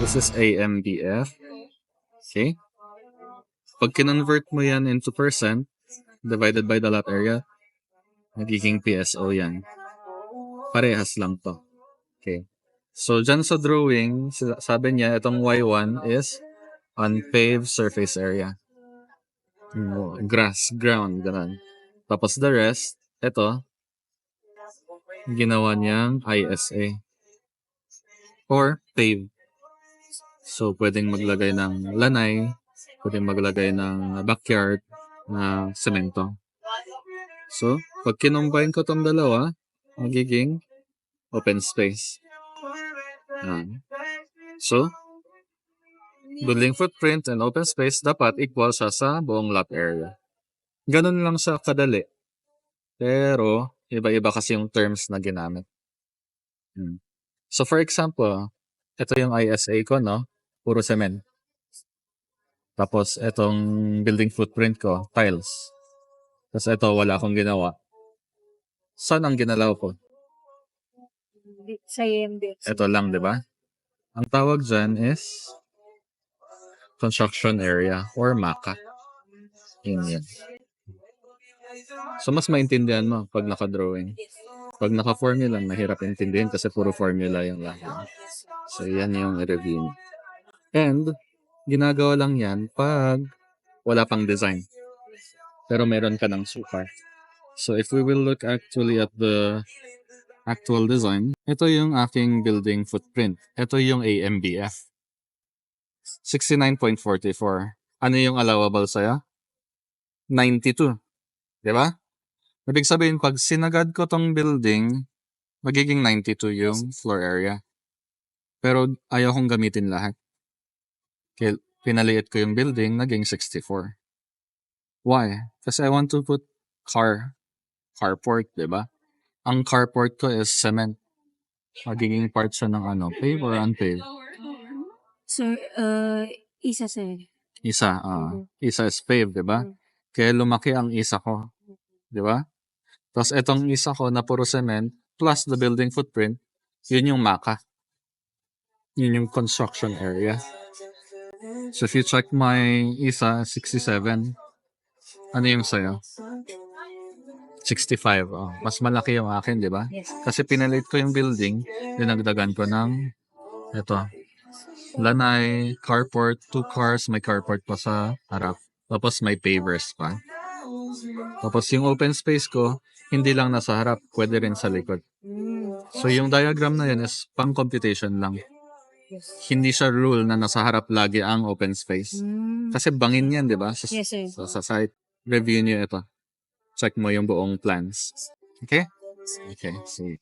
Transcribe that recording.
This is AMBF. Okay? Pag kinonvert mo yan into percent, divided by the lot area, nagiging PSO yan. Parehas lang to. Okay. So, dyan sa drawing, sabi niya, itong Y1 is unpaved surface area. Grass, ground, ganun. Tapos the rest, ito, ginawa niyang ISA. Or paved. So, pwedeng maglagay ng lanay, pwedeng maglagay ng backyard na semento. So, pag kinumbine ko tong dalawa, magiging open space. So, building footprint and open space dapat equal siya sa buong lot area. Ganun lang siya kadali. Pero, iba-iba kasi yung terms na ginamit. So, for example, ito yung ISA ko, no? Puro cement. Tapos, itong building footprint ko, tiles. Tapos, ito, wala akong ginawa. Saan ang ginalaw ko? Sa EMB. Ito lang, di ba? Ang tawag dyan is construction area or MACA. Yun. So, mas maintindihan mo pag naka-drawing. Pag naka-formula, mahirap intindihin kasi puro formula yung lahat. So, yan yung review. And, ginagawa lang yan pag wala pang design. Pero meron ka ng super. So, if we will look actually at the actual design, ito yung aking building footprint. Ito yung AMBF. 69.44. Ano yung allowable sa'yo? 92. Diba? Ibig sabihin, pag sinagad ko tong building, magiging 92 yung floor area. Pero ayaw kong gamitin lahat. Kaya pinaliit ko yung building, naging 64. Why? Kasi I want to put carport, diba? Ang carport ko is cement. Magiging part siya ng paved or unpaved? Sir, isa sir. Isa. Isa is paved, diba? Kaya lumaki ang isa ko. Diba? Tapos itong isa ko na puro cement plus the building footprint, yun yung MACA. Yun yung construction area. So if you check my isa, 67. Ano yung sa'yo? 65. Mas malaki yung akin, di ba? Yes. Kasi pinalit ko yung building, dinagdagan ko ng ito. Lanay, carport, 2 cars, may carport pa sa harap. Tapos may pavers pa. Tapos yung open space ko, hindi lang nasa harap, pwede rin sa likod. So yung diagram na yan is pang computation lang. Hindi siya rule na nasa harap lagi ang open space. Kasi bangin yan, di ba? Yes, sir. Sa site, review nyo ito. Check mo yung buong plans. Okay? Okay, see.